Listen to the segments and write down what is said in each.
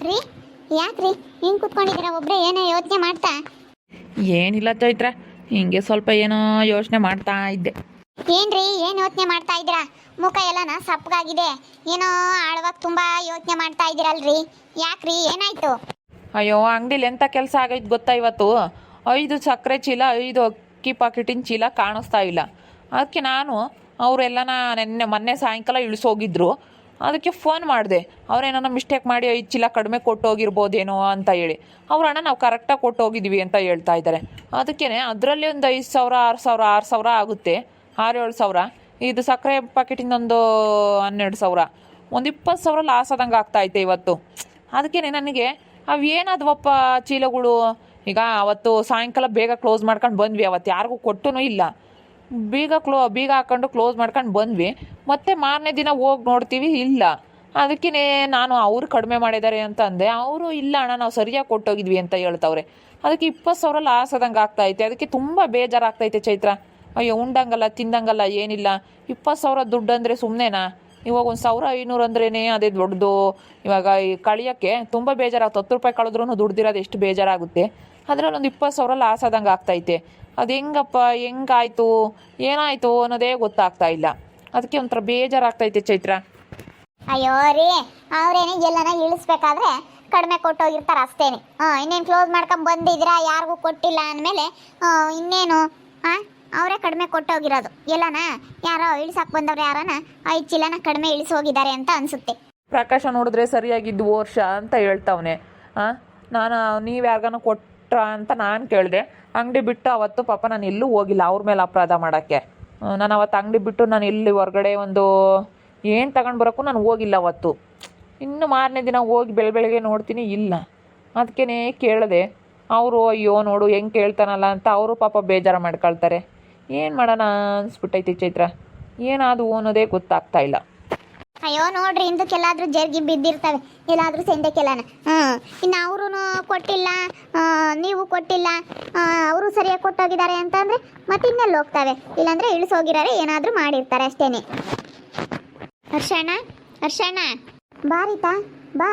ರೀ ಯಾಕ್ರಿ ಹಿಂಗೆ ಕುತ್ಕೊಂಡಿದ್ದೀರಾ ಒಬ್ಬರೇ ಏನೋ ಯೋಚನೆ ಮಾಡ್ತಾ? ಏನಿಲ್ಲ ಚೈತ್ರ, ಹಿಂಗೆ ಸ್ವಲ್ಪ ಏನೋ ಯೋಚನೆ ಮಾಡ್ತಾ ಇದ್ದೆ. ಏನ್ರಿ ಏನು ಯೋಚನೆ ಮಾಡ್ತಾ ಇದ್ದೀರಾ? ಮುಖ ಎಲ್ಲನ ಸಪ್ಪಗಾಗಿದೆ, ಏನೋ ಆಳವಾಗಿ ತುಂಬಾ ಯೋಚನೆ ಮಾಡ್ತಾ ಇದ್ದೀರಲ್ರಿ, ಯಾಕ್ರಿ ಏನಾಯ್ತು? ಅಯ್ಯೋ, ಅಂಗಡಿಲಿ ಎಂಥ ಕೆಲಸ ಆಗೈತೆ ಗೊತ್ತಾ ಇವತ್ತು? 5 ಸಕ್ಕರೆ ಚೀಲ, 5 ಅಕ್ಕಿ ಪಾಕೆಟಿನ ಚೀಲ ಕಾಣಿಸ್ತಾ ಇಲ್ಲ. ಅದಕ್ಕೆ ನಾನು ಅವರೆಲ್ಲನ ಮೊನ್ನೆ ಸಾಯಂಕಾಲ ಇಳಿಸೋಗಿದ್ರು. ಅದಕ್ಕೆ ಫೋನ್ ಮಾಡಿದೆ, ಅವ್ರೇನೋ ಮಿಸ್ಟೇಕ್ ಮಾಡಿ 5 ಚೀಲ ಕಡಿಮೆ ಕೊಟ್ಟೋಗಿರ್ಬೋದೇನೋ ಅಂತ ಹೇಳಿ. ಅವ್ರ ಅಣ್ಣ ನಾವು ಕರೆಕ್ಟಾಗಿ ಕೊಟ್ಟೋಗಿದ್ದೀವಿ ಅಂತ ಹೇಳ್ತಾ ಇದ್ದಾರೆ. ಅದಕ್ಕೇ ಅದರಲ್ಲಿ ಒಂದು 5,000 6,000 ಆಗುತ್ತೆ, 6-7 ಸಾವಿರ. ಇದು ಸಕ್ಕರೆ ಪಾಕೆಟಿಂದ ಒಂದು 12,000, ಒಂದು 20,000 ಲಾಸ್ ಆದಂಗೆ ಆಗ್ತಾಯಿದೆ ಇವತ್ತು. ಅದಕ್ಕೇ ನನಗೆ ಅವೇನಾದವಪ್ಪ ಚೀಲಗಳು. ಈಗ ಅವತ್ತು ಸಾಯಂಕಾಲ ಬೇಗ ಕ್ಲೋಸ್ ಮಾಡ್ಕೊಂಡು ಬಂದ್ವಿ, ಅವತ್ತು ಯಾರಿಗೂ ಕೊಟ್ಟೂ ಇಲ್ಲ. ಬೀಗ ಹಾಕ್ಕೊಂಡು ಕ್ಲೋಸ್ ಮಾಡ್ಕೊಂಡು ಬಂದ್ವಿ. ಮತ್ತೆ ಮಾರನೇ ದಿನ ಹೋಗಿ ನೋಡ್ತೀವಿ, ಇಲ್ಲ. ಅದಕ್ಕೇ ನಾನು ಅವ್ರು ಕಡಿಮೆ ಮಾಡಿದ್ದಾರೆ ಅಂತ ಅಂದೆ. ಅವರು ಇಲ್ಲ ಅಣ್ಣ, ನಾವು ಸರಿಯಾಗಿ ಕೊಟ್ಟೋಗಿದ್ವಿ ಅಂತ ಹೇಳ್ತವ್ರೆ. ಅದಕ್ಕೆ 20,000 ಲಾಸ್ ಆದಂಗೆ ಆಗ್ತಾಯಿದೆ. ಅದಕ್ಕೆ ತುಂಬ ಬೇಜಾರಾಗ್ತೈತೆ ಚೈತ್ರ. ಅಯ್ಯೋ, ಉಂಡಂಗಲ್ಲ ತಿಂದಂಗಲ್ಲ ಏನಿಲ್ಲ. 20,000 ದುಡ್ಡು ಅಂದರೆ ಸುಮ್ಮನೆನಾ? ಇವಾಗ 1,500 ಅಂದ್ರೇ ಅದೇ ದೊಡ್ಡದು. ಇವಾಗ ಈ ಕಳಿಯೋಕ್ಕೆ ತುಂಬ ಬೇಜಾರಾಗುತ್ತೆ. 10 ರೂಪಾಯಿ ಕಳೆದ್ರೂ ದುಡ್ದಿರೋದು ಎಷ್ಟು ಬೇಜಾರಾಗುತ್ತೆ. ಅದರಲ್ಲಿ ಒಂದು 20,000 ಲಾಸ್ ಆದಂಗೆ ಆಗ್ತೈತೆ. ಅದು ಹೆಂಗಪ್ಪ, ಹೆಂಗಾಯ್ತು, ಏನಾಯಿತು ಅನ್ನೋದೇ ಗೊತ್ತಾಗ್ತಾ ಇಲ್ಲ. ಅದಕ್ಕೆ ಒಂಥರ ಬೇಜಾರಾಗ್ತೈತೆ ಚೈತ್ರ. ಅಯ್ಯೋ ರೀ, ಅವ್ರೇನೇ ಎಲ್ಲನ ಇಳಿಸ್ಬೇಕಾದ್ರೆ ಕಡಿಮೆ ಕೊಟ್ಟೋಗಿರ್ತಾರೆ ಅಷ್ಟೇನೆ. ಇನ್ನೇನು ಕ್ಲೋಸ್ ಮಾಡ್ಕೊಂಡು ಬಂದಿದ್ದೀರಾ, ಯಾರಿಗೂ ಕೊಟ್ಟಿಲ್ಲ ಅಂದಮೇಲೆ ಇನ್ನೇನು ಅವರೇ ಕಡಿಮೆ ಕೊಟ್ಟೋಗಿರೋದು. ಎಲ್ಲನ ಯಾರೋ ಇಳಿಸಕ್ಕೆ ಬಂದವ್ರು ಯಾರನ 5 ಚೀಲನ ಕಡಿಮೆ ಇಳಿಸೋಗಿದ್ದಾರೆ ಅಂತ ಅನಿಸುತ್ತೆ. ಪ್ರಕಾಶ ನೋಡಿದ್ರೆ ಸರಿಯಾಗಿದ್ದು ವರ್ಷ ಅಂತ ಹೇಳ್ತಾವನೆ. ನಾನು ನೀವು ಯಾರಿಗಾನ ಕೊಟ್ರ ಅಂತ ನಾನು ಕೇಳಿದೆ. ಅಂಗಡಿ ಬಿಟ್ಟು ಅವತ್ತು ಪಾಪ ನಾನು ಎಲ್ಲೂ ಹೋಗಿಲ್ಲ ಅವ್ರ ಮೇಲೆ ಅಪರಾಧ ಮಾಡೋಕ್ಕೆ. ನಾನು ಅವತ್ತು ಅಂಗಡಿ ಬಿಟ್ಟು ನಾನು ಎಲ್ಲಿ ಹೊರಗಡೆ ಒಂದು ಏನು ತಗೊಂಡು ಬರೋಕ್ಕೂ ನಾನು ಹೋಗಿಲ್ಲ ಅವತ್ತು. ಇನ್ನು ಮಾರನೇ ದಿನ ಹೋಗಿ ಬೆಳಗ್ಗೆ ನೋಡ್ತೀನಿ, ಇಲ್ಲ. ಅದಕ್ಕೇ ಕೇಳಿದೆ. ಅವರು ಅಯ್ಯೋ ನೋಡು ಹೆಂಗೆ ಕೇಳ್ತಾನಲ್ಲ ಅಂತ ಅವರು ಪಾಪ ಬೇಜಾರು ಮಾಡ್ಕೊಳ್ತಾರೆ. ಏನು ಮಾಡೋಣ ಅನಿಸ್ಬಿಟ್ಟೈತಿ ಚೈತ್ರ. ಏನಾದು ಅನ್ನೋದೇ ಗೊತ್ತಾಗ್ತಾ ಇಲ್ಲ. ಅಯ್ಯೋ ನೋಡ್ರಿ, ಇಂದಕ್ಕೆಲ್ಲಾದ್ರೂ ಜರ್ಗಿ ಬಿದ್ದಿರ್ತವೆ, ಎಲ್ಲಾದ್ರೂ ಸೆಂದಕ್ಕೆಲ್ಲಾನ. ಇನ್ನು ಅವರು ಕೊಟ್ಟಿಲ್ಲ, ನೀವು ಕೊಟ್ಟಿಲ್ಲ, ಅವರು ಸರಿಯಾಗಿ ಕೊಟ್ಟೋಗಿದ್ದಾರೆ ಅಂತಂದರೆ ಮತ್ತೆ ಇನ್ನೆಲ್ಲಿ ಹೋಗ್ತವೆ? ಇಲ್ಲಾಂದರೆ ಇಳಿಸೋಗಿದ್ದಾರೆ, ಏನಾದರೂ ಮಾಡಿರ್ತಾರೆ ಅಷ್ಟೇನೆ. ಹರ್ಷಣ್ಣ ಬಾರಿತಾ ಬಾ.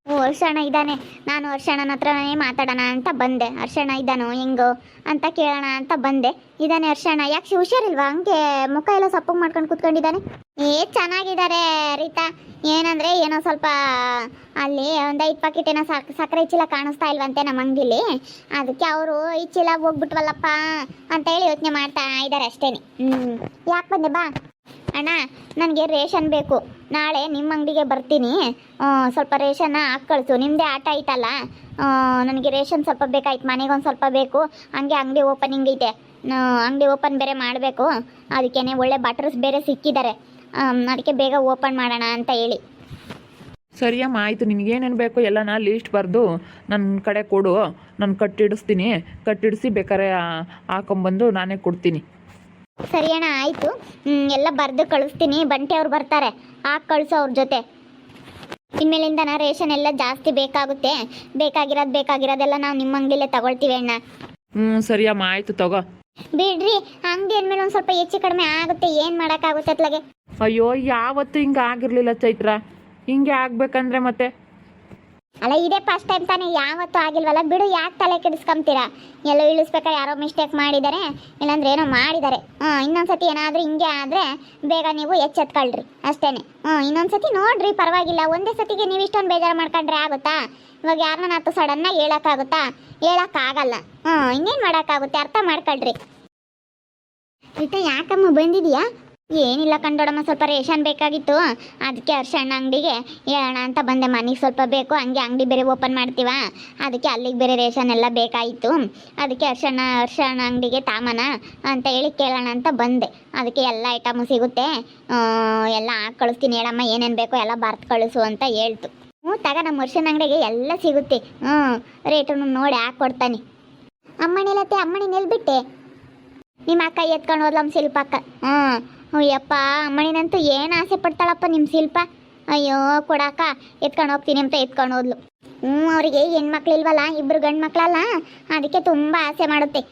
ಓ, ಹರ್ಷಣ್ಣ ಇದ್ದಾನೆ. ನಾನು ಹರ್ಷಣ್ಣನ ಹತ್ರನೇ ಮಾತಾಡೋಣ ಅಂತ ಬಂದೆ. ಹರ್ಷಣ್ಣ ಇದ್ದಾನೋ ಹೆಂಗೋ ಅಂತ ಕೇಳೋಣ ಅಂತ ಬಂದೆ. ಇದ್ದಾನೆ ಹರ್ಷಣ್ಣ. ಯಾಕೆ ಹುಷಾರಿಲ್ವಾ? ಹಂಗೆ ಮುಖ ಎಲ್ಲ ಸಪ್ಪಗೆ ಮಾಡ್ಕೊಂಡು ಕೂತ್ಕೊಂಡಿದ್ದಾನೆ. ಚೆನ್ನಾಗಿದ್ದಾರೆ ರೀತಾ. ಏನಂದರೆ ಏನೋ ಸ್ವಲ್ಪ ಅಲ್ಲಿ ಒಂದು 5 ಪಾಕೆಟ್ ಏನೋ ಸಕ್ಕರೆ ಚೀಲ ಕಾಣಿಸ್ತಾ ಇಲ್ವಂತೆ ನಮ್ಮ ಅಂಗಡಿಲಿ. ಅದಕ್ಕೆ ಅವರು ಈ ಚೀಲ ಹೋಗ್ಬಿಟ್ವಲ್ಲಪ್ಪ ಅಂತ ಹೇಳಿ ಯೋಚನೆ ಮಾಡ್ತಾ ಇದ್ದಾರೆ ಅಷ್ಟೇನೆ. ಯಾಕೆ ಬಂದೆ? ಬಾ ಅಣ್ಣ, ನನಗೆ ರೇಷನ್ ಬೇಕು. ನಾಳೆ ನಿಮ್ಮ ಅಂಗಡಿಗೆ ಬರ್ತೀನಿ. ಸ್ವಲ್ಪ ರೇಷನ್ನ ಹಾಕಿ ಕಳಿಸು. ನಿಮ್ಮದೇ ಆಟ ಐತಲ್ಲ, ನನಗೆ ರೇಷನ್ ಸ್ವಲ್ಪ ಬೇಕಾಯ್ತು. ಮನೆಗೆ ಒಂದು ಸ್ವಲ್ಪ ಬೇಕು. ಹಂಗೆ ಅಂಗಡಿ ಓಪನಿಂಗ್ ಐತೆ, ಅಂಗಡಿ ಓಪನ್ ಬೇರೆ ಮಾಡಬೇಕು. ಅದಕ್ಕೇ ಒಳ್ಳೆ ಬಟರ್ಸ್ ಬೇರೆ ಸಿಕ್ಕಿದ್ದಾರೆ. ಅದಕ್ಕೆ ಬೇಗ ಓಪನ್ ಮಾಡೋಣ ಅಂತ ಹೇಳಿ. ಸರಿಯಮ್ಮ, ಆಯಿತು. ನಿನಗೇನೇನು ಬೇಕು ಎಲ್ಲನ ಲೀಸ್ಟ್ ಬರೆದು ನನ್ನ ಕಡೆ ಕೊಡು. ನಾನು ಕಟ್ಟಿಡಿಸ್ತೀನಿ. ಕಟ್ಟಿಡಿಸಿ ಬೇಕಾದ್ರೆ ಹಾಕೊಂಬಂದು ನಾನೇ ಕೊಡ್ತೀನಿ. ಸರಿ ಅಣ್ಣ, ಆಯಿತು. ಎಲ್ಲ ಬರೆದು ಕಳಿಸ್ತೀನಿ. ಬಂಟಿ ಅವ್ರು ಬರ್ತಾರೆ, ಹಾಕಿ ಕಳಿಸೋ ಅವ್ರ ಜೊತೆ. ಇನ್ಮೇಲಿಂದ ರೇಷನ್ ಎಲ್ಲ ಜಾಸ್ತಿ ಬೇಕಾಗುತ್ತೆ. ಬೇಕಾಗಿರೋದೆಲ್ಲ ನಾವು ನಿಮ್ಮ ಅಂಗಡಿಲೇ ತಗೊಳ್ತೀವಿ ಅಣ್ಣ. ಸರಿಯಮ್ಮ, ಆಯಿತು ತಗೋ. ಬಿಡ್ರಿ, ಅಂಗಡಿ ಅಂದಮೇಲೆ ಒಂದು ಸ್ವಲ್ಪ ಹೆಚ್ಚು ಕಡಿಮೆ ಆಗುತ್ತೆ. ಏನು ಮಾಡೋಕ್ಕಾಗುತ್ತೆ ಅತ್ಲಾಗೆ? ಅಯ್ಯೋ, ಯಾವತ್ತೂ ಹಿಂಗೆ ಆಗಿರಲಿಲ್ಲ ಚೈತ್ರ. ಹಿಂಗೆ ಆಗ್ಬೇಕಂದ್ರೆ ಮತ್ತೆ ಅಲ್ಲ, ಇದೇ ಫಸ್ಟ್ ಟೈಮ್ ತಾನೇ, ಯಾವತ್ತೂ ಆಗಿಲ್ವಲ್ಲ. ಬಿಡು, ಯಾಕೆ ತಲೆ ಕೆಡಿಸ್ಕೊಂತೀರಾ? ಎಲ್ಲೋ ಇಳಿಸ್ಬೇಕಾದ್ರೆ ಯಾರೋ ಮಿಸ್ಟೇಕ್ ಮಾಡಿದ್ದಾರೆ, ಇಲ್ಲಾಂದ್ರೆ ಏನೋ ಮಾಡಿದ್ದಾರೆ. ಇನ್ನೊಂದ್ಸತಿ ಏನಾದರೂ ಹಿಂಗೆ ಆದರೆ ಬೇಗ ನೀವು ಎಚ್ಚೆತ್ಕೊಳ್ರಿ ಅಷ್ಟೇ. ಇನ್ನೊಂದ್ಸತಿ ನೋಡ್ರಿ, ಪರವಾಗಿಲ್ಲ. ಒಂದೇ ಸತಿಗೆ ನೀವು ಇಷ್ಟೊಂದು ಬೇಜಾರು ಮಾಡ್ಕೊಂಡ್ರೆ ಆಗುತ್ತಾ? ಇವಾಗ ಯಾರನ್ನ ಸಡನ್ನಾಗಿ ಹೇಳೋಕ್ಕಾಗುತ್ತಾ? ಹೇಳೋಕ್ಕಾಗಲ್ಲ. ಇನ್ನೇನು ಮಾಡೋಕ್ಕಾಗುತ್ತೆ? ಅರ್ಥ ಮಾಡ್ಕೊಳ್ರಿ. ರೀಟಾ, ಯಾಕಮ್ಮ ಬಂದಿದೆಯಾ? ಏನಿಲ್ಲ ಕಂಡೋಡಮ್ಮ, ಸ್ವಲ್ಪ ರೇಷನ್ ಬೇಕಾಗಿತ್ತು. ಅದಕ್ಕೆ ಹರ್ಷಣ್ಣ ಅಂಗಡಿಗೆ ಹೇಳೋಣ ಅಂತ ಬಂದೆ. ಮನೆಗೆ ಸ್ವಲ್ಪ ಬೇಕು, ಹಂಗೆ ಅಂಗಡಿ ಬೇರೆ ಓಪನ್ ಮಾಡ್ತೀವ, ಅದಕ್ಕೆ ಅಲ್ಲಿಗೆ ಬೇರೆ ರೇಷನ್ ಎಲ್ಲ ಬೇಕಾಯಿತು. ಅದಕ್ಕೆ ಹರ್ಷಣ್ಣ ಅಂಗಡಿಗೆ ತಾಮನ ಅಂತ ಹೇಳಿ ಕೇಳೋಣ ಅಂತ ಬಂದೆ. ಅದಕ್ಕೆ ಎಲ್ಲ ಐಟಮು ಸಿಗುತ್ತೆ, ಎಲ್ಲ ಹಾಕಿ ಕಳಿಸ್ತೀನಿ. ಹೇಳಮ್ಮ ಏನೇನು ಬೇಕೋ ಎಲ್ಲ ಬರ್ತು ಕಳಿಸು ಅಂತ ಹೇಳ್ತು. ತಗ, ನಮ್ಮ ಹರ್ಷಣ್ಣ ಅಂಗಡಿಗೆ ಎಲ್ಲ ಸಿಗುತ್ತೆ. ರೇಟನ್ನು ನೋಡಿ ಹಾಕ್ಕೊಡ್ತಾನೆ. ಅಮ್ಮನಿಲ್ಲತ್ತೆ, ಅಮ್ಮನಿ ನೆಲ್ಬಿಟ್ಟೆ. ನಿಮ್ಮ ಅಕ್ಕ ಎತ್ಕೊಂಡು ಹೋದ್ಲಮ್ಮ, ಶಿಲ್ಪ ಅಕ್ಕ. ಅಯ್ಯಪ್ಪ, ಅಮ್ಮನಿನಂತೂ ಏನು ಆಸೆ ಪಡ್ತಾಳಪ್ಪ ನಿಮ್ಮ ಶಿಲ್ಪ. ಅಯ್ಯೋ ಕೊಡಾಕ, ಎತ್ಕೊಂಡು ಹೋಗ್ತೀನಿ ಅಂತ ಎತ್ಕೊಂಡು ಹೋದ್ಲು. ಅವರಿಗೆ ಹೆಣ್ಮಕ್ಳಿಲ್ವಲ್ಲ, 2 ಗಂಡು ಮಕ್ಕಳಲ್ಲ, ಅದಕ್ಕೆ ತುಂಬ ಆಸೆ ಮಾಡುತ್ತೆ.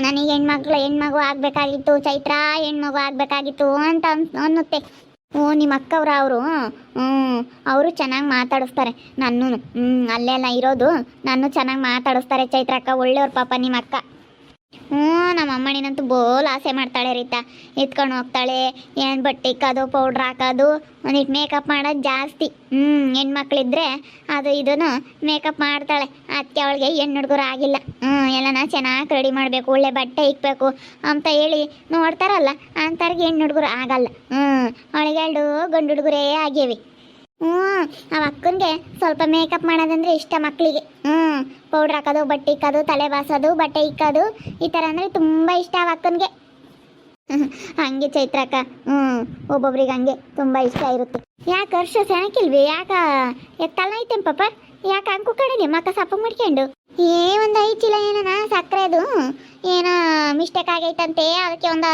ನನಗೆ ಹೆಣ್ಮಗು ಆಗಬೇಕಾಗಿತ್ತು, ಚೈತ್ರ ಹೆಣ್ಮಗು ಆಗಬೇಕಾಗಿತ್ತು ಅಂತ ಅನ್ನುತ್ತೆ. ಓ ನಿಮ್ಮ ಅಕ್ಕವ್ರ ಅವರು ಅವರು ಚೆನ್ನಾಗಿ ಮಾತಾಡಿಸ್ತಾರೆ ನನ್ನೂ ಅಲ್ಲೆಲ್ಲ ಇರೋದು ನಾನು ಚೆನ್ನಾಗಿ ಮಾತಾಡಿಸ್ತಾರೆ ಚೈತ್ರಕ್ಕ, ಒಳ್ಳೆಯವ್ರ ಪಾಪ ನಿಮ್ಮ ಅಕ್ಕ. ನಮ್ಮ ಅಮ್ಮನಿನಂತೂ ಬೋಲ್ ಆಸೆ ಮಾಡ್ತಾಳೆ ರೀತಾ, ಎತ್ಕೊಂಡು ಹೋಗ್ತಾಳೆ, ಏನು ಬಟ್ಟೆ ಇಕ್ಕೋದು, ಪೌಡ್ರ್ ಹಾಕೋದು, ಒಂದಿಟ್ಟು ಮೇಕಪ್ ಮಾಡೋದು ಜಾಸ್ತಿ. ಹೆಣ್ಮಕ್ಳಿದ್ರೆ ಅದು ಇದನ್ನು ಮೇಕಪ್ ಮಾಡ್ತಾಳೆ. ಅದಕ್ಕೆ ಅವಳಿಗೆ ಹೆಣ್ಣು ಹುಡುಗರು ಆಗಿಲ್ಲ. ಎಲ್ಲನ ಚೆನ್ನಾಗಿ ರೆಡಿ ಮಾಡಬೇಕು, ಒಳ್ಳೆ ಬಟ್ಟೆ ಇಕ್ಬೇಕು ಅಂತ ಹೇಳಿ ನೋಡ್ತಾರಲ್ಲ, ಅಂಥವ್ರಿಗೆ ಹೆಣ್ಣು ಹುಡುಗರು ಆಗಲ್ಲ. ಅವಳಿಗೆ 2 ಗಂಡು ಹುಡುಗರೇ ಆಗೇವಿ. ಆ ಅಕ್ಕನಿಗೆ ಸ್ವಲ್ಪ ಮೇಕಪ್ ಮಾಡೋದಂದ್ರೆ ಇಷ್ಟ ಮಕ್ಕಳಿಗೆ. ಪೌಡ್ರ್ ಹಾಕೋದು, ಬಟ್ಟೆ ಇಕ್ಕೋದು, ತಲೆ ಬಾಸೋದು, ಬಟ್ಟೆ ಇಕ್ಕೋದು, ಈ ಥರ ಅಂದರೆ ತುಂಬ ಇಷ್ಟ ಆ ಅಕ್ಕನಿಗೆ. ಹಂಗೆ ಚೈತ್ರಕ್ಕ, ಒಬ್ಬೊಬ್ರಿಗೆ ಹಂಗೆ ತುಂಬ ಇಷ್ಟ ಇರುತ್ತೆ. ಯಾಕೆ ಹರ್ಷ ಸೆಣಕಿಲ್ವಿ? ತಲೆನೈತೆ ಪಾಪ, ಯಾಕೆ ಅಂಕು ಕಡೆ ಮಕ್ಕ ಸಪ್ಪ ಮಾಡ್ಕೊಂಡು ಒಂದು 5 ಚೀಲ ಏನನ ಸಕ್ಕರೆದು ಏನೋ ಮಿಸ್ಟೇಕ್ ಆಗೈತಂತೆ, ಅದಕ್ಕೆ ಒಂದು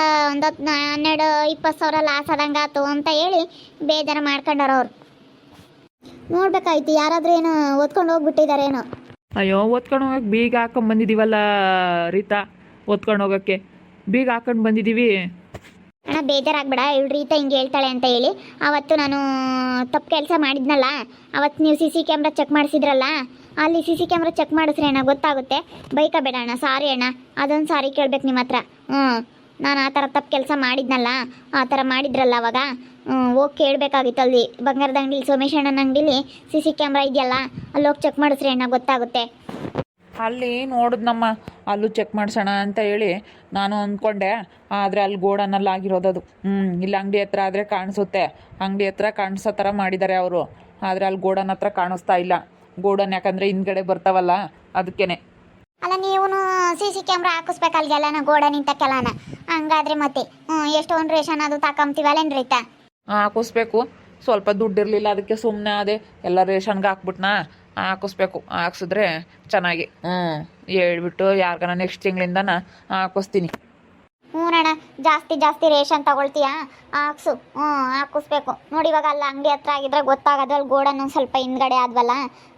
12-20 ಸಾವಿರ ಲಾಸ್ ಆದಂಗೆ ಆತು ಅಂತ ಹೇಳಿ ಬೇಜಾರು ಮಾಡ್ಕೊಂಡಾರ ಅವ್ರು. ನೋಡ್ಬೇಕಾಯ್ತು, ಯಾರಾದ್ರೂ ಏನೋ ಓದ್ಕೊಂಡು ಹೋಗ್ಬಿಟ್ಟಿದ್ದಾರೆ ಏನೋ. ಅಯ್ಯೋ, ಓದ್ಕೊಂಡು ಹೋಗಕ್ಕೆ ಬೀಗ ಹಾಕೊಂಡು ಬಂದಿದ್ದೀವಲ್ಲ ರೀತಾ, ಓದ್ಕೊಂಡು ಹೋಗೋಕ್ಕೆ ಬೀಗ ಹಾಕೊಂಡು ಬಂದಿದ್ದೀವಿ. ಅಣ್ಣ ಬೇಜಾರಾಗ್ಬೇಡ, ಇವಳು ರೀತಾ ಹಿಂಗೆ ಹೇಳ್ತಾಳೆ ಅಂತ ಹೇಳಿ ಅವತ್ತು ನಾನು ತಪ್ಪು ಕೆಲಸ ಮಾಡಿದ್ನಲ್ಲ, ಅವತ್ತು ನೀವು CC ಕ್ಯಾಮ್ರಾ ಚೆಕ್ ಮಾಡಿಸಿದ್ರಲ್ಲ, ಅಲ್ಲಿ CC ಕ್ಯಾಮ್ರಾ ಚೆಕ್ ಮಾಡಿಸ್ರಿ ಅಣ್ಣ, ಗೊತ್ತಾಗುತ್ತೆ. ಬೈಕಬೇಡ ಅಣ್ಣ, ಸಾರಿ ಅಣ್ಣ, ಅದೊಂದು ಸಾರಿ ಕೇಳ್ಬೇಕು ನಿಮ್ಮ ಹತ್ರ. ನಾನು ಆ ಥರ ತಪ್ಪು ಕೆಲಸ ಮಾಡಿದ್ನಲ್ಲ, ಆ ಥರ ಮಾಡಿದ್ರಲ್ಲ ಅವಾಗ, ಹೋಗಿ ಕೇಳಬೇಕಾಗಿತ್ತು. ಅಲ್ಲಿ ಬಂಗಾರದ ಅಂಗಡಿಲಿ, ಸೋಮೇಶ್ ಅಣ್ಣನ ಅಂಗಡಿಲಿ CC ಕ್ಯಾಮ್ರಾ ಇದೆಯಲ್ಲ, ಅಲ್ಲಿ ಹೋಗಿ ಚೆಕ್ ಮಾಡಿಸ್ರಿ ಅಣ್ಣ, ಗೊತ್ತಾಗುತ್ತೆ. ಅಲ್ಲಿ ನೋಡಿದ್ನಮ್ಮ, ಅಲ್ಲೂ ಚೆಕ್ ಮಾಡಿಸೋಣ ಅಂತ ಹೇಳಿ ನಾನು ಅಂದ್ಕೊಂಡೆ, ಆದರೆ ಅಲ್ಲಿ ಗೋಡನಲ್ಲಿ ಆಗಿರೋದದು. ಇಲ್ಲಿ ಅಂಗಡಿ ಹತ್ರ ಆದರೆ ಕಾಣಿಸುತ್ತೆ, ಅಂಗಡಿ ಹತ್ರ ಕಾಣಿಸೋ ಥರ ಮಾಡಿದ್ದಾರೆ ಅವರು, ಆದರೆ ಅಲ್ಲಿ ಗೋಡನ್ ಹತ್ರ ಕಾಣಿಸ್ತಾ ಇಲ್ಲ. ಗೋಡನ್ ಯಾಕಂದರೆ ಹಿಂದ್ಗಡೆ ಬರ್ತಾವಲ್ಲ, ಅದಕ್ಕೇನೆ. ಅಲ್ಲ ನೀವು CC ಕ್ಯಾಮ್ರಾ ಹಾಕಿಸ್ಬೇಕಲ್ಗೆಲ್ಲನ ಗೋಡ ನಿಂತ ಕೆಲನ, ಹಂಗಾದ್ರೆ ಮತ್ತೆ ಎಷ್ಟೊಂದು ರೇಷನ್ ಅದು ತಕೊಂತೀವಲ್ಲೇನು ರೀತಾ? ಹಾಕಿಸ್ಬೇಕು, ಸ್ವಲ್ಪ ದುಡ್ಡು ಇರಲಿಲ್ಲ, ಅದಕ್ಕೆ ಸುಮ್ಮನೆ ಅದೇ ಎಲ್ಲ ರೇಷನ್ಗೆ ಹಾಕ್ಬಿಟ್ನಾ. ಹಾಕಿಸ್ಬೇಕು, ಹಾಕ್ಸಿದ್ರೆ ಚೆನ್ನಾಗಿ ಹೇಳ್ಬಿಟ್ಟು ಯಾರಿಗಾನ ನೆಕ್ಸ್ಟ್ ತಿಂಗಳಿಂದನ ಹಾಕಿಸ್ತೀನಿ. ಅಣ್ಣ, ಜಾಸ್ತಿ ರೇಷನ್ ತಗೊಳ್ತೀಯಾ? ಹಾಕ್ಸು. ಹಾಕಿಸ್ಬೇಕು ನೋಡಿ. ಇವಾಗ ಅಲ್ಲ ಅಂಗಡಿ ಹತ್ರ ಆಗಿದ್ರೆ ಗೊತ್ತಾಗೋದು, ಅಲ್ಲಿ ಗೋಡನ್ನು ಸ್ವಲ್ಪ ಹಿಂದ್ಗಡೆ ಆದ್ವಲ್ಲ,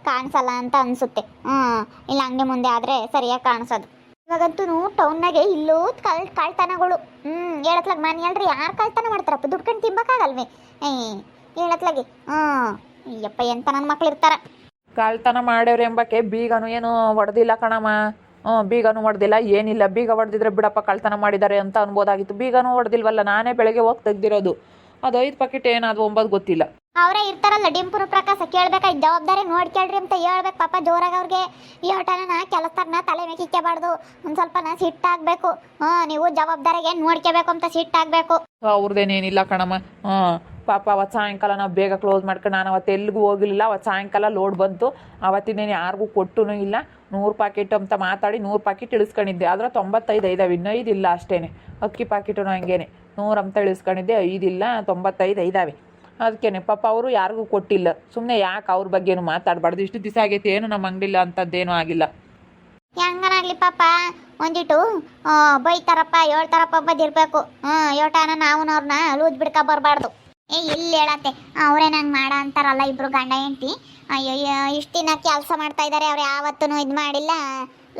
ಕಾಣಿಸಲ್ಲ ಅಂತ ಅನಿಸುತ್ತೆ. ಇಲ್ಲ ಅಂಗಡಿ ಮುಂದೆ ಆದರೆ ಸರಿಯಾಗಿ ಕಾಣಿಸೋದು. ಇವಾಗಂತೂ ಟೌನ್ನಾಗೆ ಇಲ್ಲೂ ಕಳ್ತನಗಳು. ಹೇಳತ್ಲಾಗ ಮನೆ ಹೇಳ್ರಿ, ಯಾರು ಕಳ್ತನ ಮಾಡ್ತಾರಪ್ಪ? ದುಡ್ಕೊಂಡು ತಿಂಬಕ್ಕಾಗಲ್ವೇ? ಹೇಳತ್ಲಾಗೆ ಅಯ್ಯಪ್ಪ, ಎಂತ ನನ್ನ ಮಕ್ಳು ಇರ್ತಾರ. ಕಳ್ತನ ಮಾಡ್ಯವ್ರು ಎಂಬಕ್ಕೆ ಬೀಗನು ಏನು ಹೊಡೆದಿಲ್ಲ ಕಣಮ್ಮ. ಬೀಗನು ಹೊಡೆದಿಲ್ಲ, ಏನಿಲ್ಲ. ಬೀಗ ಹೊಡೆದಿದ್ರೆ ಬಿಡಪ್ಪ, ಕಳ್ತನ ಮಾಡಿದ್ದಾರೆ ಅಂತ ಅನ್ಬೋದಾಗಿತ್ತು. ಬೀಗನು ಹೊಡೆದಿಲ್ವಲ್ಲ, ನಾನೇ ಬೆಳಗ್ಗೆ ಹೋಗಿ ತೆಗ್ದಿರೋದು. ಅದು 5 ಪ್ಯಾಕೆಟ್ ಏನಾದ್ರು 9 ಗೊತ್ತಿಲ್ಲ. ಅವರೇ ಇರ್ತಾರಲ್ಲ ಡಿಂಪುರು ಪ್ರಕಾಶ, ಕೇಳ್ಬೇಕಾಯ್ತು, ಜವಾಬ್ದಾರಿ ನೋಡ್ಕೇಳ್ರಿ ಅಂತ ಹೇಳ್ಬೇಕು ಪಾಪ ಜೋರಾಗ ಅವ್ರಿಗೆ. ಈ ಹೊಟ್ಟೆನ ಕೆಲಸನ ತಲೆ ಮೇಲೆ ಇಕ್ಕಬಾರ್ದು, ಒಂದು ಸ್ವಲ್ಪನ ಸಿಟ್ಟಾಗಬೇಕು. ನೀವು ಜವಾಬ್ದಾರಿಗೆ ನೋಡ್ಕೋಬೇಕು ಅಂತ ಸಿಟ್ಟಾಗಬೇಕು. ಅವ್ರದ್ದೇನೇನಿಲ್ಲ ಕಣಮ್ಮ. ಪಾಪ ಅವತ್ತು ಸಾಯಂಕಾಲ ನಾವು ಬೇಗ ಕ್ಲೋಸ್ ಮಾಡ್ಕೊಂಡು, ನಾನು ಅವತ್ತು ಎಲ್ಲಿಗೂ ಹೋಗಲಿಲ್ಲ. ಅವತ್ತು ಸಾಯಂಕಾಲ ಲೋಡ್ ಬಂತು, ಅವತ್ತಿನೇನು ಯಾರಿಗೂ ಕೊಟ್ಟೂ ಇಲ್ಲ. 100 ಪ್ಯಾಕೆಟ್ ಅಂತ ಮಾತಾಡಿ 100 ಪ್ಯಾಕೆಟ್ ಇಳಿಸ್ಕೊಂಡಿದ್ದೆ, ಆದರೆ 95 ಇದಾವೆ, ಇನ್ನೂ 5 ಇಲ್ಲ ಅಷ್ಟೇ. ಅಕ್ಕಿ ಪ್ಯಾಕೆಟು ಹಂಗೇನೆ 100 ಅಂತ ಇಳಿಸ್ಕೊಂಡಿದ್ದೆ, 5 ಇಲ್ಲ, 95 ಇದಾವೆ. ಅದಕ್ಕೇನೆ ಪಾಪ ಅವರು ಯಾರಿಗೂ ಕೊಟ್ಟಿಲ್ಲ. ಸುಮ್ಮನೆ ಯಾಕೆ ಅವ್ರ ಬಗ್ಗೆನು ಮಾತಾಡಬಾರ್ದು. ಇಷ್ಟು ದಿವಸ ಆಗೈತೆ, ಏನು ನಮ್ಮ ಅಂಗಡಿಲ್ಲ ಅಂಥದ್ದೇನೂ ಆಗಿಲ್ಲ. ಹೆಂಗನಾಗ್ಲಿ ಪಾಪ, ಒಂದಿಟ್ಟು ಬೈತಾರಪ್ಪ, ಹೇಳ್ತಾರಪ್ಪ ಬದಿರ್ಬೇಕು. ಯೋಟಾನ ನಾವು ಅವ್ರನ್ನ ಲೂಜ್ ಬಿಡ್ಕ ಬರಬಾರ್ದು. ಎಲ್ಲಿ ಹೇಳತ್ತೆ, ಅವರೇ ನಂಗೆ ಮಾಡ ಅಂತಾರಲ್ಲ ಇಬ್ರು ಗಂಡ ಹೆಂಡತಿ. ಅಯ್ಯೋ, ಇಷ್ಟು ದಿನ ಕೆಲಸ ಮಾಡ್ತಾ ಇದ್ದಾರೆ, ಅವ್ರು ಯಾವತ್ತೂ ಇದು ಮಾಡಿಲ್ಲ.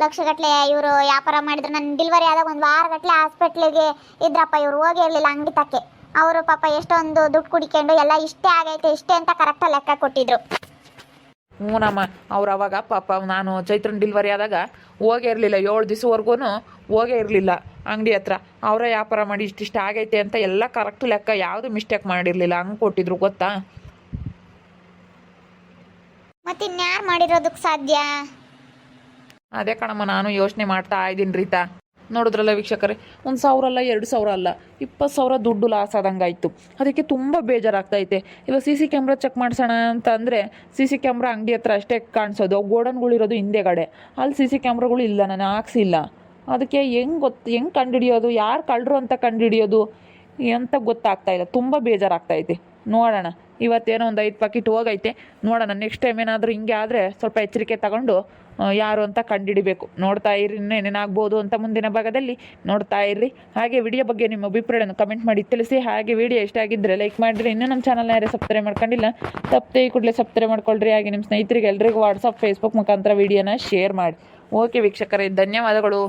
ಲಕ್ಷಗಟ್ಟಲೆ ಇವರು ವ್ಯಾಪಾರ ಮಾಡಿದ್ರು. ನನ್ನ ಡೆಲಿವರಿ ಆದಾಗ 1 ವಾರಗಟ್ಟಲೆ ಹಾಸ್ಪಿಟ್ಲಿಗೆ ಇದ್ರಪ್ಪ, ಇವ್ರು ಹೋಗಿ ಇರಲಿಲ್ಲ ಅಂಗಡಿ ತಕ್ಕೆ. ಅವರು ಪಾಪ ಎಷ್ಟೊಂದು ದುಡ್ಡು ಕುಡಿಕೊಂಡು ಎಲ್ಲ ಇಷ್ಟೇ ಆಗೈತೆ ಇಷ್ಟೇ ಅಂತ ಕರೆಕ್ಟಾಗಿ ಲೆಕ್ಕ ಕೊಟ್ಟಿದ್ರು. ಹ್ಞೂನಮ್ಮ, ಅವ್ರು ಅವಾಗ ಪಾಪ ನಾನು ಚೈತ್ರನ ಡೆಲಿವರಿ ಆದಾಗ ಹೋಗೇ ಇರಲಿಲ್ಲ, 7 ದಿವಸವರೆಗೂ ಹೋಗೇ ಇರಲಿಲ್ಲ ಅಂಗಡಿ ಹತ್ರ. ಅವರೇ ವ್ಯಾಪಾರ ಮಾಡಿ ಇಷ್ಟಿಷ್ಟ ಆಗೈತೆ ಅಂತ ಎಲ್ಲ ಕರೆಕ್ಟ್ ಲೆಕ್ಕ, ಯಾವುದು ಮಿಸ್ಟೇಕ್ ಮಾಡಿರಲಿಲ್ಲ, ಹಂಗೆ ಕೊಟ್ಟಿದ್ರು ಗೊತ್ತಾ. ಮತ್ತಿನ್ಯಾರು ಮಾಡಿರೋದಕ್ಕೆ ಸಾಧ್ಯ? ಅದೇ ಕಣಮ್ಮ, ನಾನು ಯೋಚನೆ ಮಾಡ್ತಾ ಇದ್ದೀನಿ ರೀತಾ. ನೋಡಿದ್ರಲ್ಲ ವೀಕ್ಷಕರೇ, 1,000 ಅಲ್ಲ, 2,000 ಅಲ್ಲ, 20,000 ದುಡ್ಡು ಲಾಸ್ ಆದಂಗಾಯ್ತು. ಅದಕ್ಕೆ ತುಂಬ ಬೇಜಾರಾಗ್ತೈತೆ. ಇವಾಗ CC ಕ್ಯಾಮ್ರಾ ಚೆಕ್ ಮಾಡಿಸೋಣ ಅಂತ ಅಂದರೆ CC ಕ್ಯಾಮ್ರಾ ಅಂಗಡಿ ಹತ್ರ ಅಷ್ಟೇ ಕಾಣಿಸೋದು, ಗೋಡನ್ಗಳಿರೋದು ಹಿಂದೆಗಡೆ. ಅಲ್ಲಿ CC ಕ್ಯಾಮ್ರಾಗಳು ಇಲ್ಲ, ನಾನು ಹಾಕ್ಸಿಲ್ಲ. ಅದಕ್ಕೆ ಹೆಂಗೆ ಕಂಡುಹಿಡಿಯೋದು, ಯಾರು ಕಳ್ಳರು ಅಂತ ಕಂಡುಹಿಡಿಯೋದು ಅಂತ ಗೊತ್ತಾಗ್ತಾಯಿಲ್ಲ. ತುಂಬ ಬೇಜಾರಾಗ್ತೈತೆ. ನೋಡೋಣ, ಇವತ್ತೇನೋ ಒಂದು 5 ಪ್ಯಾಕೆಟ್ ಹೋಗೈತೆ, ನೋಡೋಣ. ನೆಕ್ಸ್ಟ್ ಟೈಮ್ ಏನಾದರೂ ಹಿಂಗೆ ಆದರೆ ಸ್ವಲ್ಪ ಎಚ್ಚರಿಕೆ ತಗೊಂಡು ಯಾರು ಅಂತ ಕಂಡುಹಿಡಿಬೇಕು. ನೋಡ್ತಾ ಇರ್ರಿ, ಏನೇನಾಗ್ಬೋದು ಅಂತ ಮುಂದಿನ ಭಾಗದಲ್ಲಿ ನೋಡ್ತಾ ಇರ್ರಿ. ಹಾಗೆ ವಿಡಿಯೋ ಬಗ್ಗೆ ನಿಮ್ಮ ಅಭಿಪ್ರಾಯವನ್ನು ಕಮೆಂಟ್ ಮಾಡಿ ತಿಳಿಸಿ. ಹಾಗೆ ವಿಡಿಯೋ ಇಷ್ಟ ಆಗಿದ್ದರೆ ಲೈಕ್ ಮಾಡಿರಿ. ಇನ್ನೂ ನಮ್ಮ ಚಾನಲ್ನ ಯಾರೇ ಸಬ್ಸ್ಕ್ರೈಬ್ ಮಾಡ್ಕೊಂಡಿಲ್ಲ, ತಪ್ಪದೆ ಈ ಕೂಡಲೇ ಸಬ್ಸ್ಕ್ರೈಬ್ ಮಾಡ್ಕೊಳ್ರಿ. ಹಾಗೆ ನಿಮ್ಮ ಸ್ನೇಹಿತರಿಗೆ ಎಲ್ರಿಗೂ ವಾಟ್ಸಪ್, ಫೇಸ್ಬುಕ್ ಮುಖಾಂತರ ವಿಡಿಯೋನ ಶೇರ್ ಮಾಡಿ. ಓಕೆ ವೀಕ್ಷಕರೇ, ಧನ್ಯವಾದಗಳು.